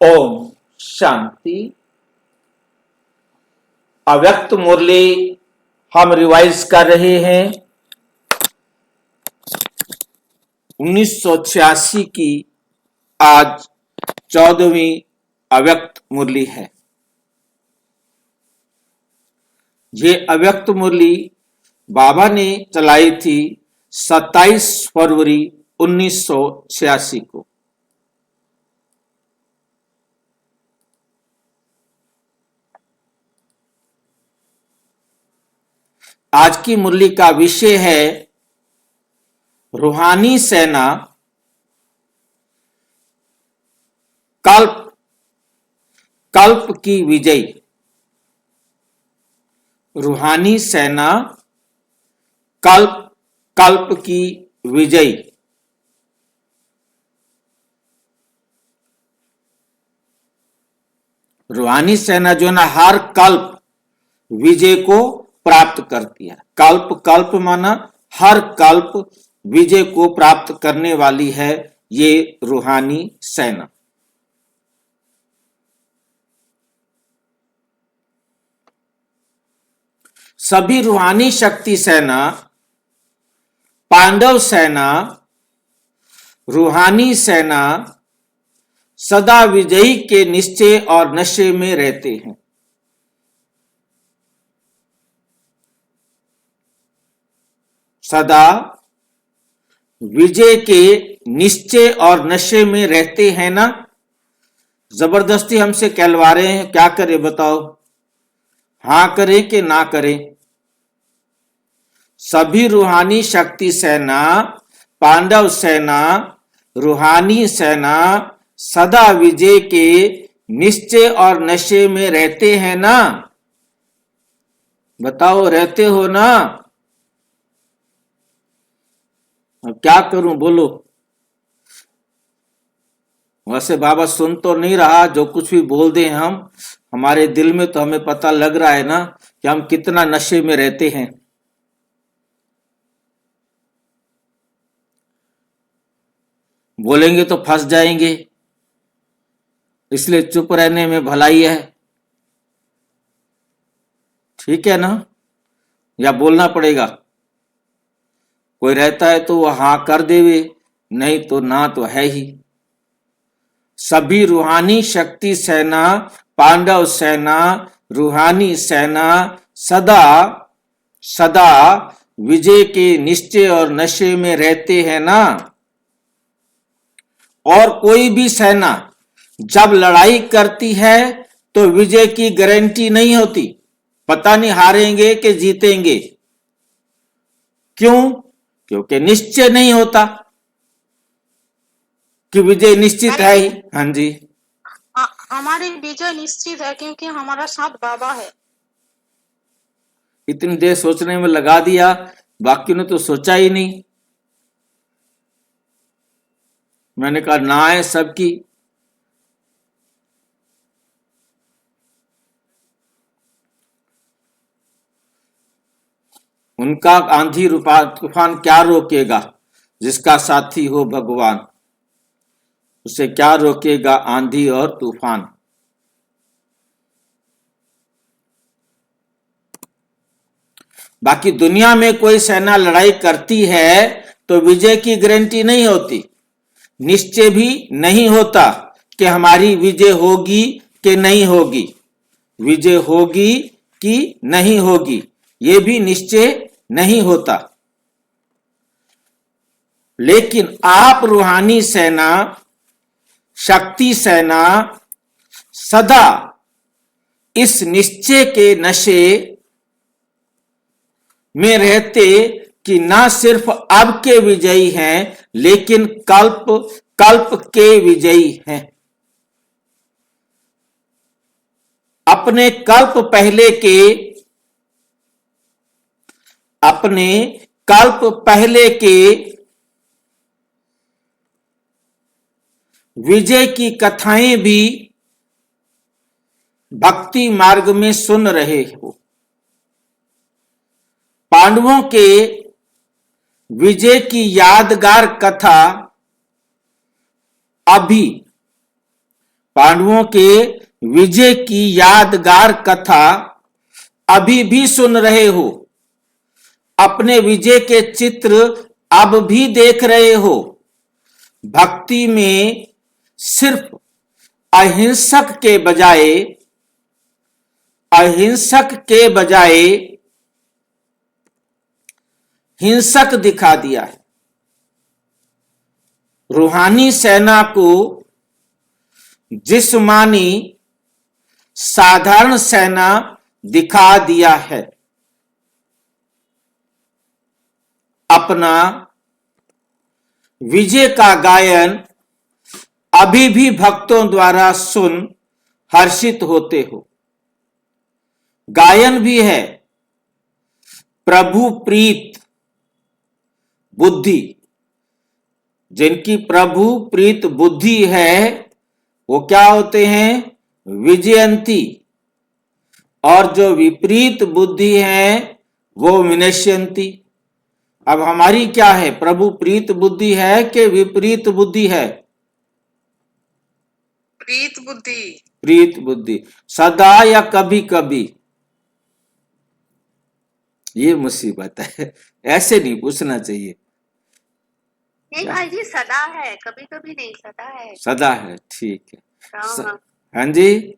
ओम शांति। अव्यक्त मुरली हम रिवाइज कर रहे हैं 1986 की। आज 14वीं अव्यक्त मुरली है। ये अव्यक्त मुरली बाबा ने चलाई थी 27 फरवरी 1986 को। आज की मुरली का विषय है रूहानी सेना कल्प कल्प की विजय। रूहानी सेना कल्प कल्प की विजय। रूहानी सेना जो ना हर कल्प विजय को प्राप्त करती है। कल्प कल्प माना हर कल्प विजय को प्राप्त करने वाली है ये रूहानी सेना। सभी रूहानी शक्ति सेना, पांडव सेना, रूहानी सेना सदा विजयी के निश्चय और नशे में रहते हैं। सदा विजय के निश्चय और नशे में रहते हैं ना। जबरदस्ती हमसे कहलवा रहे हैं, क्या करें बताओ, हां करें कि ना करें। सभी रूहानी शक्ति सेना, पांडव सेना, रूहानी सेना सदा विजय के निश्चय और नशे में रहते हैं ना। बताओ, रहते हो ना। अब क्या करूं, बोलो। वैसे बाबा सुन तो नहीं रहा, जो कुछ भी बोल दे हम, हमारे दिल में तो हमें पता लग रहा है ना कि हम कितना नशे में रहते हैं। बोलेंगे तो फंस जाएंगे, इसलिए चुप रहने में भलाई है। ठीक है ना, या बोलना पड़ेगा। कोई रहता है तो वह हां कर देवे, नहीं तो ना तो है ही। सभी रूहानी शक्ति सेना, पांडव सेना, रूहानी सेना सदा सदा विजय के निश्चय और नशे में रहते हैं ना। और कोई भी सेना जब लड़ाई करती है तो विजय की गारंटी नहीं होती। पता नहीं हारेंगे कि जीतेंगे। क्यों? क्योंकि निश्चय नहीं होता कि विजय निश्चित है ही। हाँ जी, हमारी विजय निश्चित है क्योंकि हमारा साथ बाबा है। इतनी देर सोचने में लगा दिया, बाकी ने तो सोचा ही नहीं। मैंने कहा ना है सबकी। उनका आंधी तूफान क्या रोकेगा, जिसका साथी हो भगवान। उसे क्या रोकेगा आंधी और तूफान। बाकी दुनिया में कोई सेना लड़ाई करती है तो विजय की गारंटी नहीं होती, निश्चय भी नहीं होता कि हमारी विजय होगी कि नहीं होगी। विजय होगी कि नहीं होगी ये भी निश्चय नहीं होता। लेकिन आप रूहानी सेना, शक्ति सेना सदा इस निश्चय के नशे में रहते कि ना सिर्फ अब के विजयी हैं लेकिन कल्प कल्प के विजयी हैं। अपने कल्प पहले के विजय की कथाएं भी भक्ति मार्ग में सुन रहे हो। पांडवों के विजय की यादगार कथा अभी पांडवों के विजय की यादगार कथा अभी भी सुन रहे हो, अपने विजय के चित्र अब भी देख रहे हो। भक्ति में सिर्फ अहिंसक के बजाय हिंसक दिखा दिया है। रूहानी सेना को जिस्मानी साधारण सेना दिखा दिया है। अपना विजय का गायन अभी भी भक्तों द्वारा सुन हर्षित होते हो। गायन भी है प्रभु प्रीत बुद्धि। जिनकी प्रभु प्रीत बुद्धि है वो क्या होते हैं? विजयंती। और जो विपरीत बुद्धि है वो विनश्यंती। अब हमारी क्या है? प्रभु प्रीत बुद्धि है कि विपरीत बुद्धि है? प्रीत बुद्धि। प्रीत बुद्धि। सदा या कभी कभी? ये मुसीबत है, ऐसे नहीं पूछना चाहिए। नहीं भाई जी, सदा है, कभी कभी नहीं, सदा है। सदा है, ठीक है। हाँ। हाँ जी,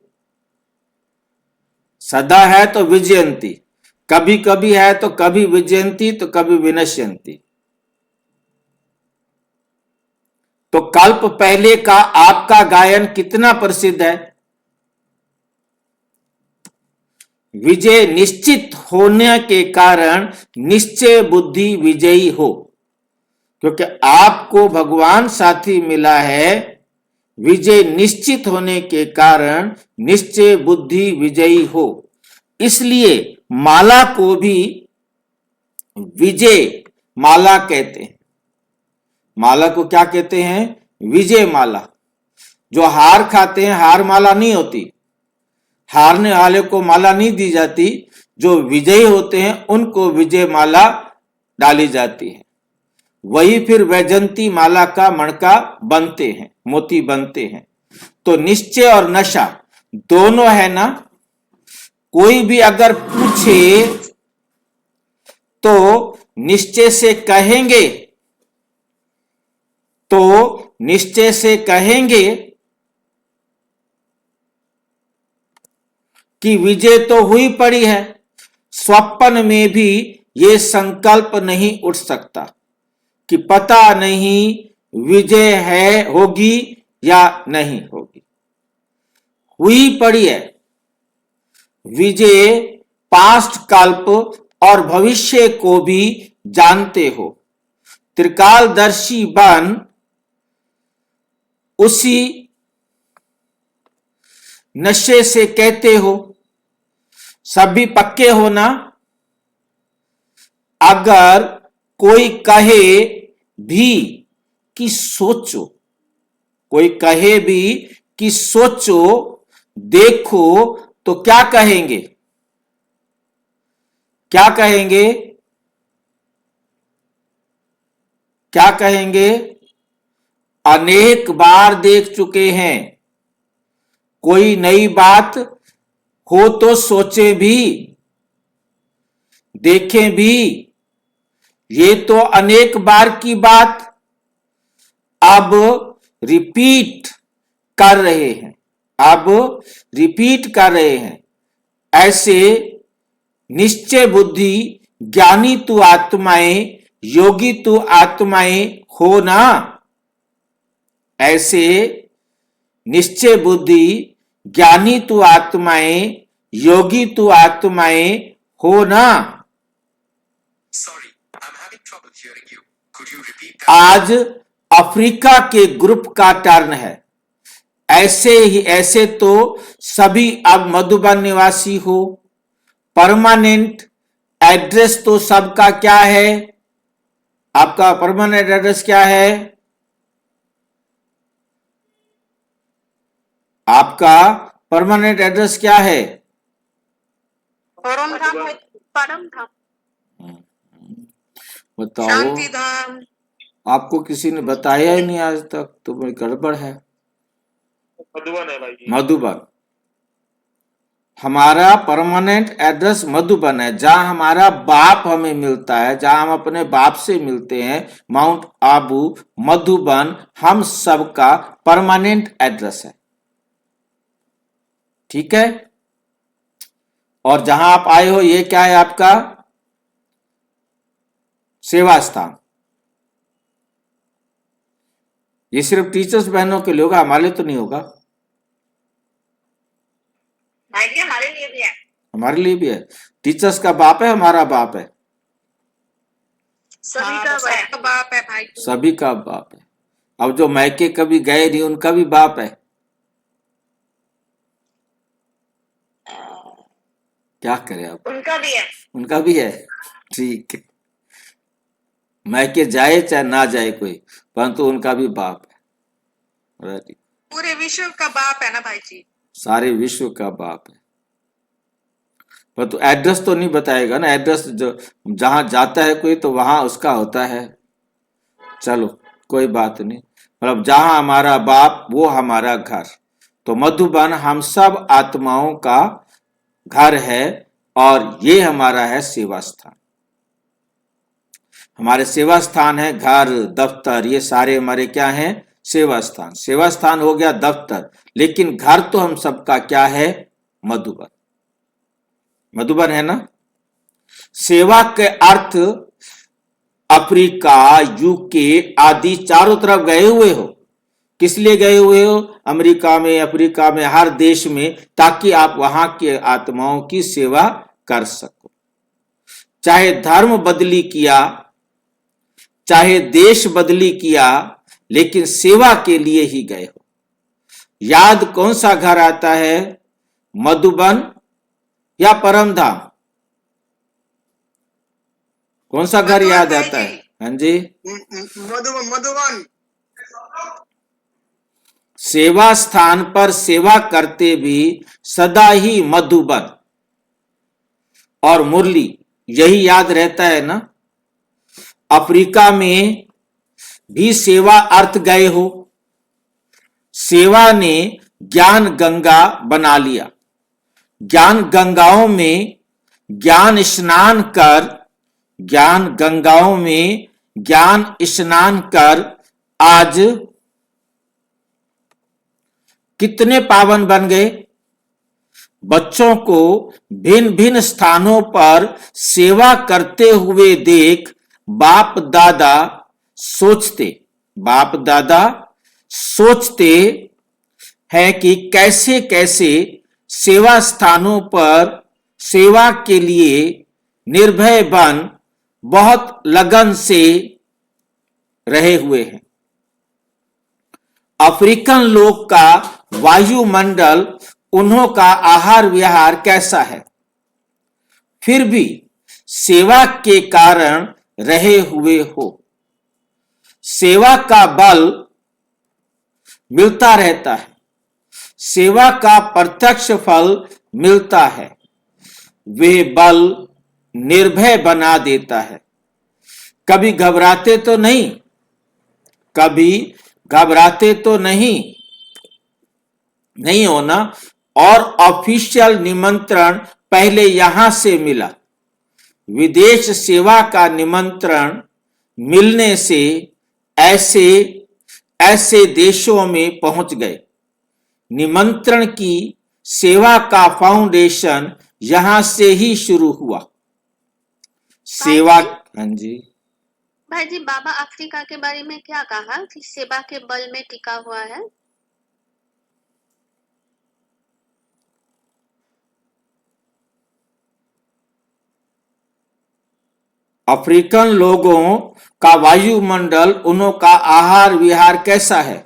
सदा है तो विजयंती, कभी कभी है तो कभी विजयंती तो कभी विनश्यंती। तो कल्प पहले का आपका गायन कितना प्रसिद्ध है? विजय निश्चित होने के कारण निश्चय बुद्धि विजयी हो, क्योंकि आपको भगवान साथी मिला है। विजय निश्चित होने के कारण निश्चय बुद्धि विजयी हो, इसलिए माला को भी विजय माला कहते हैं। माला को क्या कहते हैं? विजय माला। जो हार खाते हैं, हार माला नहीं होती, हारने वाले को माला नहीं दी जाती। जो विजयी होते हैं उनको विजय माला डाली जाती है। वही फिर वैजंती माला का मणका बनते हैं, मोती बनते हैं। तो निश्चय और नशा दोनों है ना। कोई भी अगर पूछे तो निश्चय से कहेंगे, कि विजय तो हुई पड़ी है। स्वप्न में भी ये संकल्प नहीं उठ सकता कि पता नहीं विजय होगी या नहीं होगी। हुई पड़ी है। विजय पास्ट, कल्प और भविष्य को भी जानते हो। त्रिकालदर्शी बन उसी नशे से कहते हो सभी पक्के हो ना। अगर कोई कहे भी कि सोचो, कोई कहे भी कि सोचो, देखो, तो क्या कहेंगे? क्या कहेंगे? क्या कहेंगे? अनेक बार देख चुके हैं। कोई नई बात हो तो सोचे भी, देखें भी। ये तो अनेक बार की बात अब रिपीट कर रहे हैं, ऐसे निश्चय बुद्धि ज्ञानी तू आत्माएं, योगी तू आत्माएं हो ना। ऐसे निश्चय बुद्धि ज्ञानी तू आत्माएं, योगी तू आत्माएं हो ना। आज अफ्रीका के ग्रुप का टर्न है। ऐसे तो सभी अब मधुबन निवासी हो। परमानेंट एड्रेस तो सबका क्या है? आपका परमानेंट एड्रेस क्या है? आपका परमानेंट एड्रेस क्या है? परम धाम है, परम धाम। बताओ। शांति धाम। आपको किसी ने बताया ही नहीं आज तक, तो बड़ी गड़बड़ है। मधुबन है भाई जी। मधुबन। हमारा परमानेंट एड्रेस मधुबन है, जहां हमारा बाप हमें मिलता है, जहां हम अपने बाप से मिलते हैं, माउंट आबू मधुबन हम सबका परमानेंट एड्रेस है। ठीक है। और जहां आप आए हो ये क्या है आपका सेवा स्थान। ये सिर्फ टीचर्स बहनों के लिए होगा, हमारे लिए तो नहीं होगा। भाई जी हमारे लिए भी है। हमारे लिए भी है। टीचर्स का बाप है, हमारा बाप है, सभी का बाप है भाई जी। सभी का बाप है। अब जो मैके कभी गए नहीं उनका भी बाप है। क्या करें अब, उनका भी है। उनका भी है। ठीक है। मैके जाए चाहे ना जाए कोई, परंतु उनका भी बाप है। Very पूरे विश्व का बाप है ना भाई जी। सारे विश्व का बाप है। पर तो एड्रेस तो नहीं बताएगा ना, एड्रेस जो जहां जाता है कोई तो वहां उसका होता है। चलो कोई बात नहीं, मतलब जहां हमारा बाप वो हमारा घर। तो मधुबन हम सब आत्माओं का घर है और ये हमारा है सेवा स्थान। हमारे सेवा स्थान है घर दफ्तर, ये सारे हमारे क्या हैं सेवा स्थान। सेवा स्थान हो गया दफ्तर, लेकिन घर तो हम सबका क्या है मधुबन। मधुबन है ना। सेवा के अर्थ अफ्रीका यूके आदि चारों तरफ गए हुए हो। किस लिए गए हुए हो, अमेरिका में अफ्रीका में हर देश में, ताकि आप वहां के आत्माओं की सेवा कर सको। चाहे धर्म बदली किया, चाहे देश बदली किया, लेकिन सेवा के लिए ही गए हो। याद कौन सा घर आता है, मधुबन या परमधाम? कौन सा घर याद आता है? हाँ जी, मधुबन। सेवा स्थान पर सेवा करते भी सदा ही मधुबन और मुरली यही याद रहता है ना। अफ्रीका में भी सेवा अर्थ गए हो। सेवा ने ज्ञान गंगा बना लिया। ज्ञान गंगाओं में ज्ञान स्नान कर, ज्ञान गंगाओं में ज्ञान स्नान कर आज कितने पावन बन गए। बच्चों को भिन्न भिन्न स्थानों पर सेवा करते हुए देख बाप दादा सोचते हैं कि कैसे कैसे सेवा स्थानों पर सेवा के लिए निर्भय बन बहुत लगन से रहे हुए हैं। अफ्रीकन लोग का वायुमंडल, उन्हों का आहार विहार कैसा है, फिर भी सेवा के कारण रहे हुए हो। सेवा का बल मिलता रहता है, सेवा का प्रत्यक्ष फल मिलता है। वे बल निर्भय बना देता है। कभी घबराते तो नहीं, कभी घबराते तो नहीं होना। और ऑफिशियल निमंत्रण पहले यहां से मिला, विदेश सेवा का निमंत्रण मिलने से ऐसे देशों में पहुंच गए। निमंत्रण की सेवा का फाउंडेशन यहां से ही शुरू हुआ। सेवा, हाँ जी भाई जी, बाबा अफ्रीका के बारे में क्या कहा कि सेवा के बल में टिका हुआ है? अफ्रीकन लोगों का वायुमंडल, उन्हों का आहार विहार कैसा है,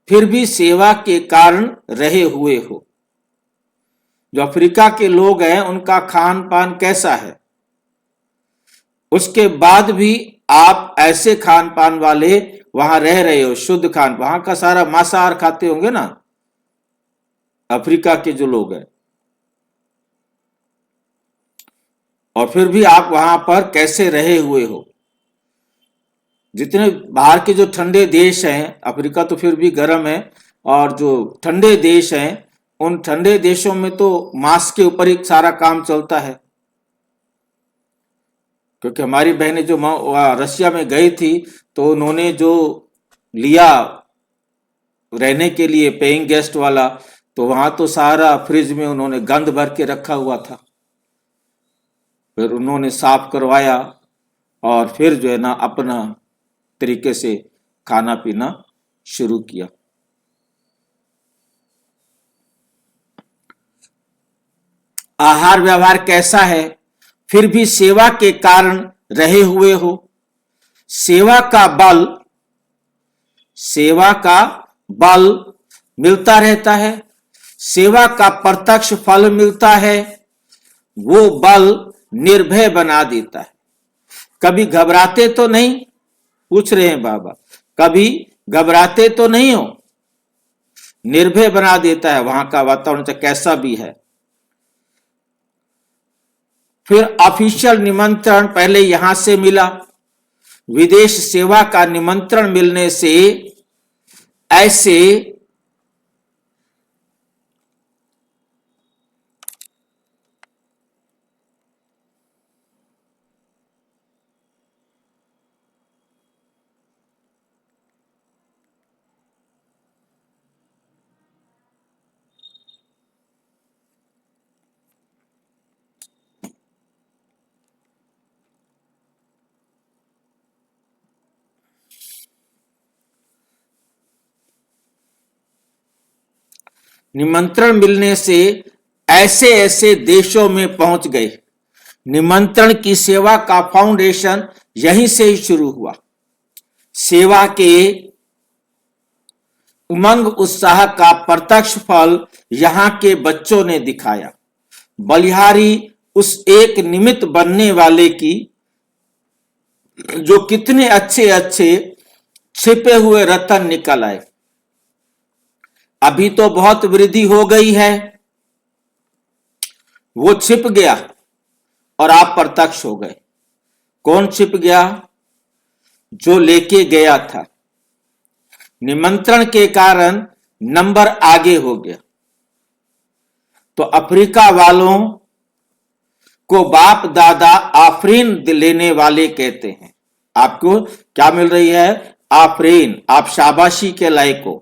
फिर भी सेवा के कारण रहे हुए हो। जो अफ्रीका के लोग हैं उनका खान पान कैसा है, उसके बाद भी आप ऐसे खान पान वाले वहां रह रहे हो, शुद्ध खान, वहां का सारा मांसाहार खाते होंगे ना अफ्रीका के जो लोग हैं, और फिर भी आप वहां पर कैसे रहे हुए हो। जितने बाहर के जो ठंडे देश हैं, अफ्रीका तो फिर भी गर्म है, और जो ठंडे देश हैं उन ठंडे देशों में तो मास्क के ऊपर ही सारा काम चलता है, क्योंकि हमारी बहनें जो रशिया में गई थी तो उन्होंने जो लिया रहने के लिए पेइंग गेस्ट वाला, तो वहां तो सारा फ्रिज में उन्होंने गंद भर के रखा हुआ था। फिर उन्होंने साफ करवाया और फिर जो है ना अपना तरीके से खाना पीना शुरू किया। आहार व्यवहार कैसा है? फिर भी सेवा के कारण रहे हुए हो। सेवा का बल मिलता रहता है, सेवा का प्रत्यक्ष फल मिलता है, वो बल निर्भय बना देता है। कभी घबराते तो नहीं? पूछ रहे हैं बाबा, कभी घबराते तो नहीं हो? निर्भय बना देता है, वहां का वातावरण चाहे कैसा भी है। फिर ऑफिशियल निमंत्रण पहले यहां से मिला, विदेश सेवा का निमंत्रण मिलने से ऐसे निमंत्रण मिलने से ऐसे ऐसे देशों में पहुंच गए। निमंत्रण की सेवा का फाउंडेशन यहीं से ही शुरू हुआ। सेवा के उमंग उत्साह का प्रत्यक्ष फल यहां के बच्चों ने दिखाया। बलिहारी उस एक निमित्त बनने वाले की जो कितने अच्छे अच्छे छिपे हुए रतन निकल आए। अभी तो बहुत वृद्धि हो गई है, वो छिप गया और आप प्रत्यक्ष हो गए। कौन छिप गया? जो लेके गया था। निमंत्रण के कारण नंबर आगे हो गया। तो अफ्रीका वालों को बाप दादा आफरीन लेने वाले कहते हैं। आपको क्या मिल रही है? आफरीन। आप शाबाशी के लायक हो।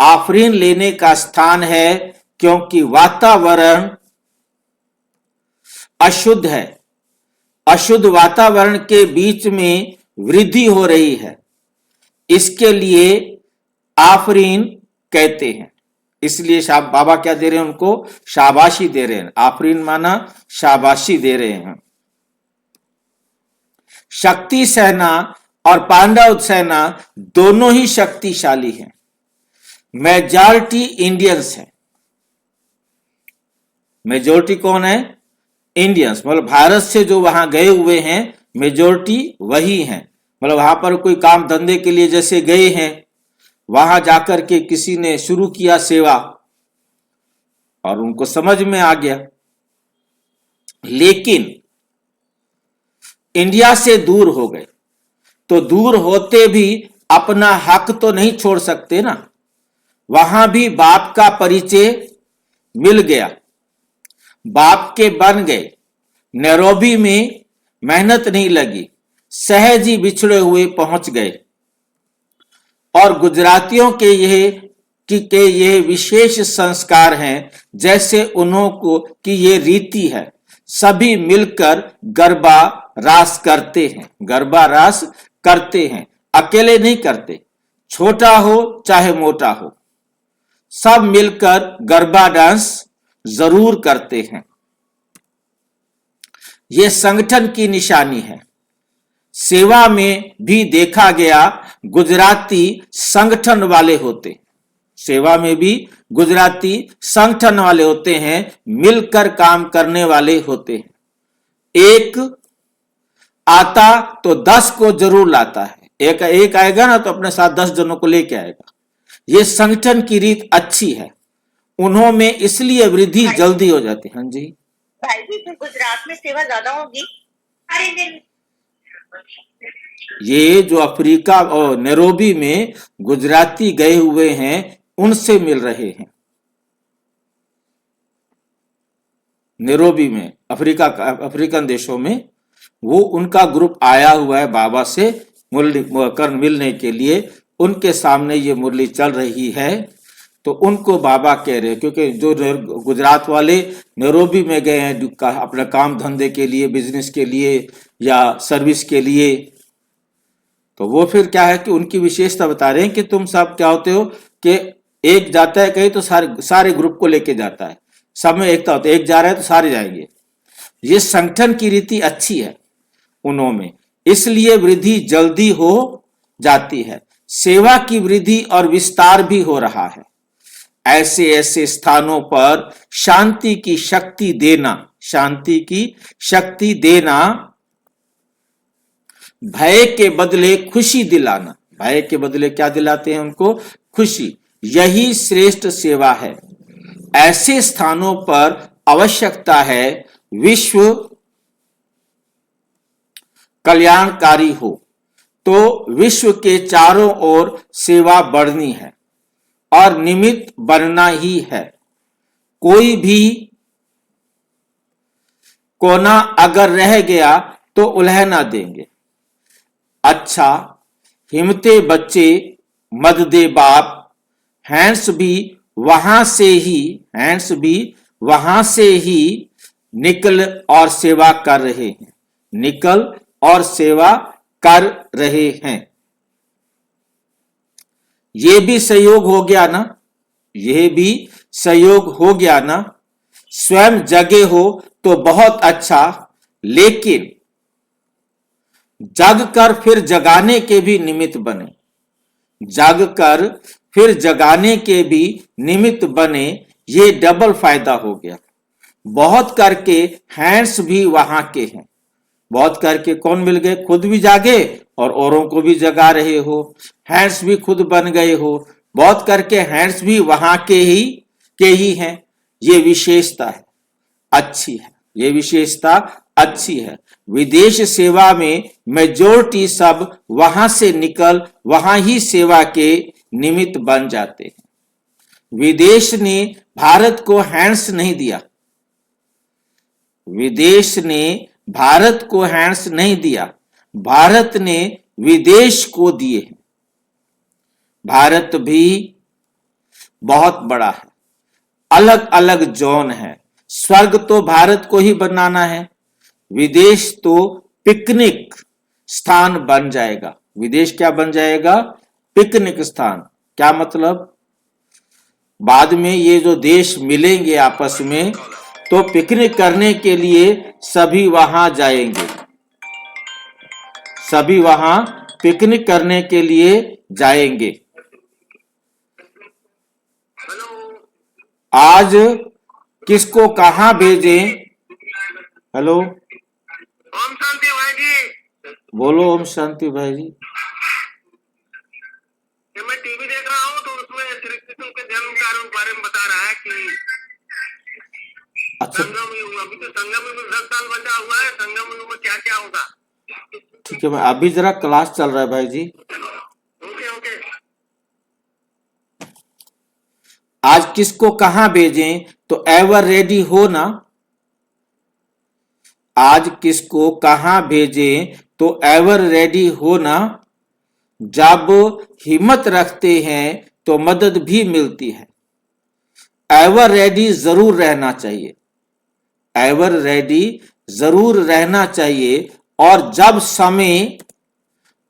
आफरीन लेने का स्थान है, क्योंकि वातावरण अशुद्ध है। अशुद्ध वातावरण के बीच में वृद्धि हो रही है, इसके लिए आफरीन कहते हैं। इसलिए बाबा क्या दे रहे हैं? उनको शाबाशी दे रहे हैं। आफरीन माना शाबाशी दे रहे हैं। शक्ति सेना और पांडव सेना दोनों ही शक्तिशाली हैं। मेजॉरिटी इंडियंस है। मेजॉरिटी कौन है? इंडियंस। मतलब भारत से जो वहां गए हुए हैं मेजॉरिटी वही हैं। मतलब वहां पर कोई काम धंधे के लिए जैसे गए हैं, वहां जाकर के किसी ने शुरू किया सेवा और उनको समझ में आ गया। लेकिन इंडिया से दूर हो गए, तो दूर होते भी अपना हक तो नहीं छोड़ सकते ना। वहां भी बाप का परिचय मिल गया, बाप के बन गए। नैरोबी में मेहनत नहीं लगी, सहज ही बिछड़े हुए पहुंच गए। और गुजरातियों के यह विशेष संस्कार हैं, जैसे उन्हों की ये रीति है। सभी मिलकर गरबा रास करते हैं। गरबा रास करते हैं, अकेले नहीं करते। छोटा हो चाहे मोटा हो, सब मिलकर गरबा डांस जरूर करते हैं। यह संगठन की निशानी है। सेवा में भी देखा गया गुजराती संगठन वाले होते। सेवा में भी गुजराती संगठन वाले होते हैं, मिलकर काम करने वाले होते हैं। एक आता तो 10 को जरूर लाता है। एक आएगा ना तो अपने साथ 10 जनों को लेके आएगा। ये संगठन की रीत अच्छी है, उन्हों में इसलिए वृद्धि जल्दी हो जाती है। हाँ जी भाई जी, तो गुजरात में सेवा ज्यादा होगी। ये जो अफ्रीका और नैरोबी में गुजराती गए हुए हैं, उनसे मिल रहे हैं। नैरोबी में, अफ्रीकन देशों में वो उनका ग्रुप आया हुआ है बाबा से मिलने के लिए। उनके सामने ये मुरली चल रही है तो उनको बाबा कह रहे हैं, क्योंकि जो गुजरात वाले नैरोबी में गए हैं अपने काम धंधे के लिए, बिजनेस के लिए या सर्विस के लिए, तो वो फिर क्या है कि उनकी विशेषता बता रहे हैं कि तुम सब क्या होते हो कि एक जाता है कहीं तो सारे ग्रुप को लेके जाता है, सब में एकता होता है, एक जा रहा है तो सारे जाएंगे। ये संगठन की रीति अच्छी है उन्होंने, इसलिए वृद्धि जल्दी हो जाती है, सेवा की वृद्धि और विस्तार भी हो रहा है। ऐसे ऐसे स्थानों पर शांति की शक्ति देना, भय के बदले खुशी दिलाना। भय के बदले क्या दिलाते हैं उनको? खुशी। यही श्रेष्ठ सेवा है। ऐसे स्थानों पर आवश्यकता है विश्व कल्याणकारी हो, तो विश्व के चारों ओर सेवा बढ़नी है और निमित्त बनना ही है। कोई भी कोना अगर रह गया तो उलह ना देंगे। अच्छा हिम्मते बच्चे मद दे बाप, हैंड्स भी वहां से ही निकल और सेवा कर रहे हैं। ये भी सहयोग हो गया ना। स्वयं जगे हो तो बहुत अच्छा, लेकिन जग कर फिर जगाने के भी निमित्त बने, ये डबल फायदा हो गया। बहुत करके हैंड्स भी वहां के हैं। बहुत करके कौन मिल गए? खुद भी जागे और औरों को भी जगा रहे हो, हैंड्स भी खुद बन गए हो। बहुत करके हैंड्स भी वहां के ही हैं। ये विशेषता अच्छी है। विदेश सेवा में मेजोरिटी सब वहां से निकल वहां ही सेवा के निमित्त बन जाते हैं। विदेश ने भारत को हैंड्स नहीं दिया, भारत ने विदेश को दिए हैं। भारत भी बहुत बड़ा है, अलग अलग जोन है। स्वर्ग तो भारत को ही बनाना है, विदेश तो पिकनिक स्थान बन जाएगा। विदेश क्या बन जाएगा? पिकनिक स्थान। क्या मतलब? बाद में ये जो देश मिलेंगे आपस में तो पिकनिक करने के लिए सभी वहां जाएंगे, पिकनिक करने के लिए जाएंगे। आज किसको कहां भेजें? हेलो, ओम शांति भाई जी। बोलो ओम शांति भाई जी। मैं टीवी देख रहा हूँ तो उसमें श्री कृष्ण के जन्म के बारे में बता रहा है कि अच्छा संगम युग, अभी तो संगम युग 10 साल बचा हुआ है, संगम युग में क्या क्या होगा। ठीक है, अभी जरा क्लास चल रहा है भाई जी। ओके। आज किसको कहां भेजें? तो एवर रेडी हो ना। आज किसको कहां भेजें तो एवर रेडी हो ना। जब हिम्मत रखते हैं तो मदद भी मिलती है। एवर रेडी जरूर रहना चाहिए, और जब समय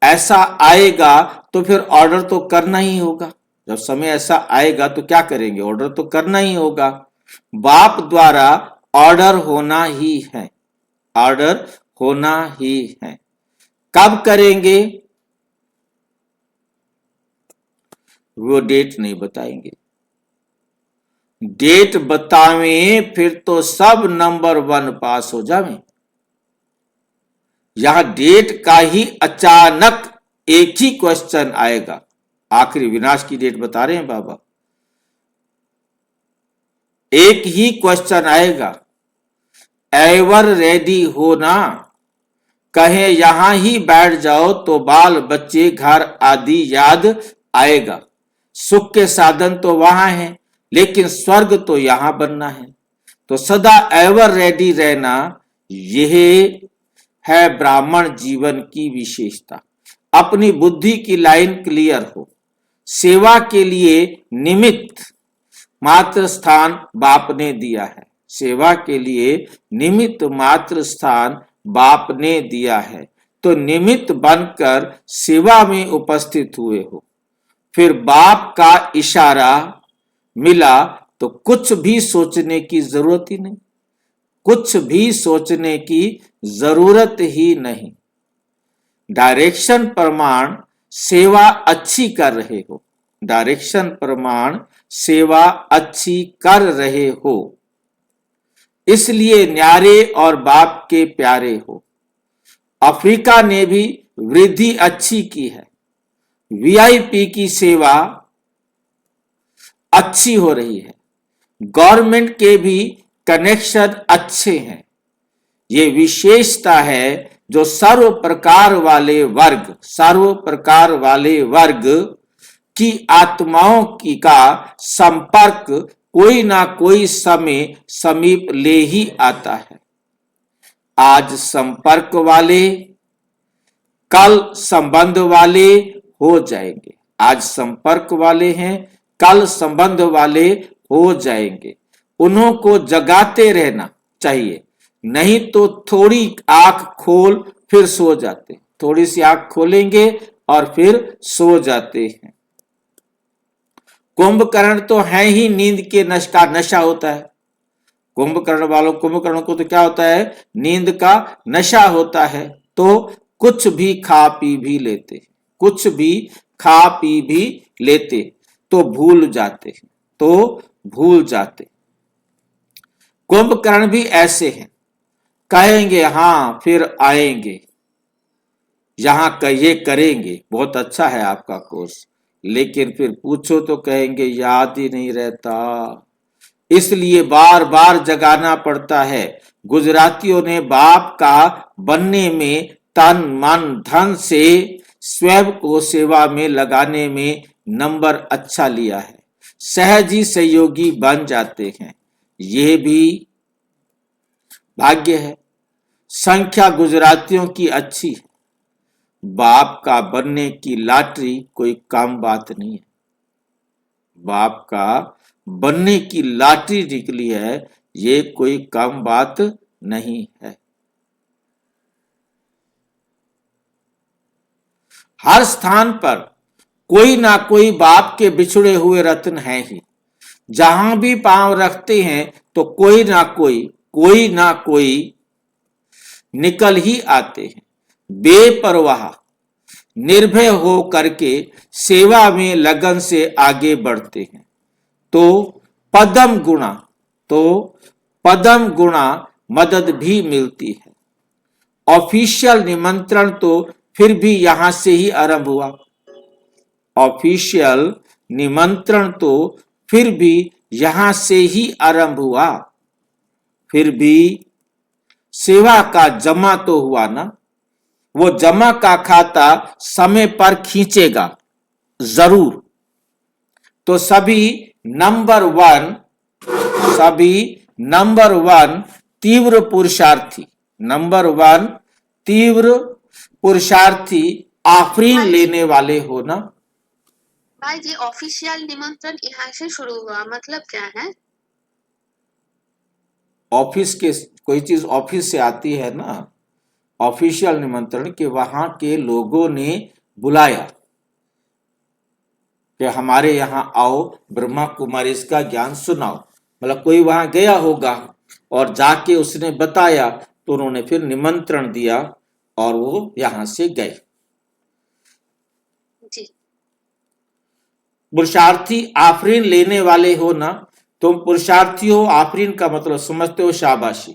ऐसा आएगा तो फिर ऑर्डर तो करना ही होगा। जब समय ऐसा आएगा तो क्या करेंगे? ऑर्डर तो करना ही होगा। बाप द्वारा ऑर्डर होना ही है। कब करेंगे वो डेट नहीं बताएंगे। डेट बतावें फिर तो सब नंबर 1 पास हो जावे। यहां डेट का ही अचानक एक ही क्वेश्चन आएगा। आखिरी विनाश की डेट बता रहे हैं बाबा। एक ही क्वेश्चन आएगा, एवर रेडी हो ना। कहे यहां ही बैठ जाओ तो बाल बच्चे घर आदि याद आएगा। सुख के साधन तो वहां हैं, लेकिन स्वर्ग तो यहां बनना है। तो सदा एवर रेडी रहना, यह है ब्राह्मण जीवन की विशेषता। अपनी बुद्धि की लाइन क्लियर हो। सेवा के लिए निमित्त मात्र स्थान बाप ने दिया है। सेवा के लिए निमित्त मात्र स्थान बाप ने दिया है, तो निमित्त बनकर सेवा में उपस्थित हुए हो। फिर बाप का इशारा मिला तो कुछ भी सोचने की जरूरत ही नहीं, कुछ भी सोचने की जरूरत ही नहीं। डायरेक्शन प्रमाण सेवा अच्छी कर रहे हो, डायरेक्शन प्रमाण सेवा अच्छी कर रहे हो, इसलिए न्यारे और बाप के प्यारे हो। अफ्रीका ने भी वृद्धि अच्छी की है, वीआईपी की सेवा अच्छी हो रही है, गवर्नमेंट के भी कनेक्शन अच्छे हैं। ये विशेषता है जो सर्व प्रकार वाले वर्ग की आत्माओं की का संपर्क कोई ना कोई समय समीप ले ही आता है। आज संपर्क वाले कल संबंध वाले हो जाएंगे, आज संपर्क वाले हैं, कल संबंध वाले हो जाएंगे। उन्हों को जगाते रहना चाहिए, नहीं तो थोड़ी आंख खोल फिर सो जाते, थोड़ी सी आंख खोलेंगे और फिर सो जाते हैं। कुंभकर्ण तो है ही नींद के नशा होता है। कुंभकर्ण को तो क्या होता है, नींद का नशा होता है। तो कुछ भी खा पी भी लेते, कुछ भी खा पी भी लेते तो भूल जाते। कुंभकर्ण भी ऐसे हैं, कहेंगे हाँ फिर आएंगे, यहां ये करेंगे, बहुत अच्छा है आपका कोर्स, लेकिन फिर पूछो तो कहेंगे याद ही नहीं रहता, इसलिए बार बार जगाना पड़ता है। गुजरातियों ने बाप का बनने में तन मन धन से स्वयं को सेवा में लगाने में नंबर अच्छा लिया है, सहज ही सहयोगी बन जाते हैं। यह भी भाग्य है। संख्या गुजरातियों की अच्छी है, बाप का बनने की लॉटरी कोई कम बात नहीं है। बाप का बनने की लॉटरी निकली है, ये कोई कम बात नहीं है। हर स्थान पर कोई ना कोई बाप के बिछड़े हुए रत्न है ही। जहां भी पांव रखते हैं तो कोई ना कोई निकल ही आते हैं। बेपरवाह निर्भय हो करके सेवा में लगन से आगे बढ़ते हैं। तो पदम गुणा मदद भी मिलती है। ऑफिशियल निमंत्रण तो फिर भी यहां से ही आरंभ हुआ, ऑफिशियल निमंत्रण तो फिर भी यहां से ही आरंभ हुआ। फिर भी सेवा का जमा तो हुआ ना, वो जमा का खाता समय पर खींचेगा जरूर। तो सभी नंबर वन तीव्र पुरुषार्थी आफरीन लेने वाले हो ना। भाई जी ऑफिशियल निमंत्रण यहाँ से शुरू हुआ, मतलब क्या है? ऑफिस के कोई चीज ऑफिस से आती है ना, ऑफिशियल निमंत्रण के वहां के लोगों ने बुलाया कि हमारे यहां आओ, ब्रह्मा कुमारी इसका ज्ञान सुनाओ। मतलब कोई वहां गया होगा और जाके उसने बताया, तो उन्होंने फिर निमंत्रण दिया और वो यहां से गए। जी पुरुषार्थी आफरीन लेने वाले हो ना, तुम पुरुषार्थी हो, आफरीन का मतलब समझते हो शाबाशी।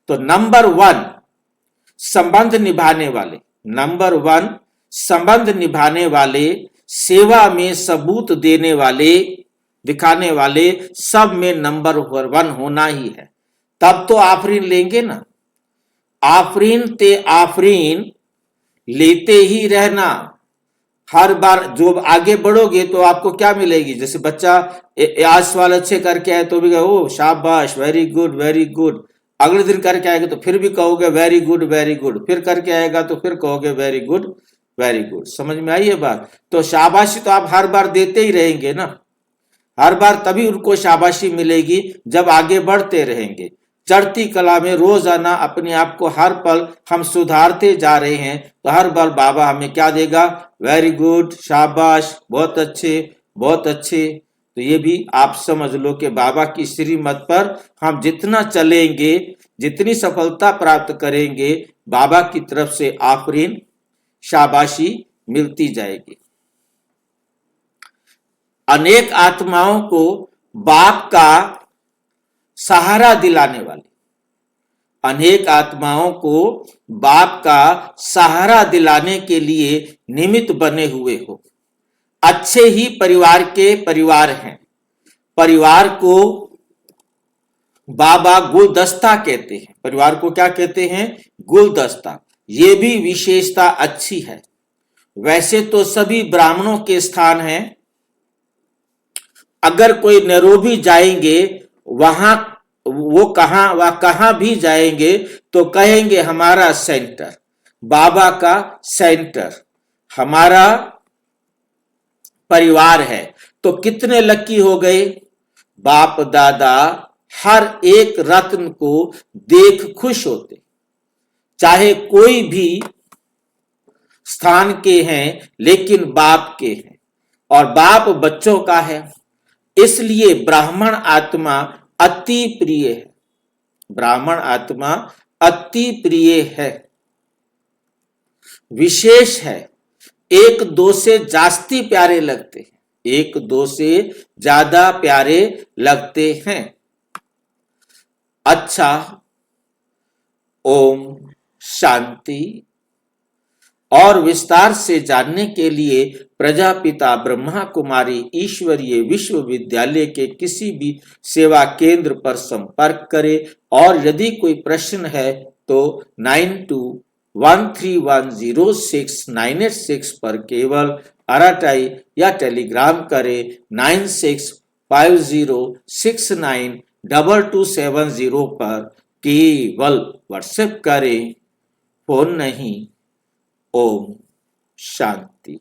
तो नंबर वन संबंध निभाने वाले, सेवा में सबूत देने वाले, दिखाने वाले, सब में नंबर वन होना ही है। तब तो आफरीन लेंगे ना। आफरीन लेते ही रहना, हर बार जो आगे बढ़ोगे तो आपको क्या मिलेगी। जैसे बच्चा आज सवाल अच्छे करके आए तो भी कहो ओ शाबाश, वेरी गुड वेरी गुड। अगले दिन करके आएगा तो फिर भी कहोगे वेरी गुड वेरी गुड। फिर करके आएगा तो फिर कहोगे वेरी गुड वेरी गुड। समझ में आई है बात। तो शाबाशी तो आप हर बार देते ही रहेंगे ना, हर बार तभी उनको शाबाशी मिलेगी जब आगे बढ़ते रहेंगे। चढ़ती कला में रोजाना अपने आप को हर पल हम सुधारते जा रहे हैं तो हर बार बाबा हमें क्या देगा, वेरी गुड, शाबाश, बहुत अच्छे बहुत अच्छे। तो ये भी आप समझ लो कि बाबा की श्रीमत पर हम जितना चलेंगे, जितनी सफलता प्राप्त करेंगे, बाबा की तरफ से आफरीन, शाबाशी मिलती जाएगी। अनेक आत्माओं को बाप का सहारा दिलाने वाले, अनेक आत्माओं को बाप का सहारा दिलाने के लिए निमित्त बने हुए हो। अच्छे ही परिवार के परिवार हैं। परिवार को बाबा गुलदस्ता कहते हैं। परिवार को क्या कहते हैं, गुलदस्ता। ये भी विशेषता अच्छी है। वैसे तो सभी ब्राह्मणों के स्थान हैं। अगर कोई नैरोबी जाएंगे वहां वो कहां भी जाएंगे तो कहेंगे हमारा सेंटर, बाबा का सेंटर हमारा परिवार है। तो कितने लकी हो गए। बाप दादा हर एक रत्न को देख खुश होते, चाहे कोई भी स्थान के हैं लेकिन बाप के हैं और बाप बच्चों का है। इसलिए ब्राह्मण आत्मा अति प्रिय है। ब्राह्मण आत्मा अति प्रिय है, विशेष है, एक दो से जास्ती प्यारे लगते हैं, एक दो से ज्यादा प्यारे लगते हैं। अच्छा, ओम शांति। और विस्तार से जानने के लिए प्रजापिता ब्रह्मा कुमारी ईश्वरीय विश्वविद्यालय के किसी भी सेवा केंद्र पर संपर्क करें और यदि कोई प्रश्न है तो 9213106986 पर केवल अराटाई या टेलीग्राम करें। 9650692270 पर केवल व्हाट्सएप करें, फोन नहीं। ओम शांति।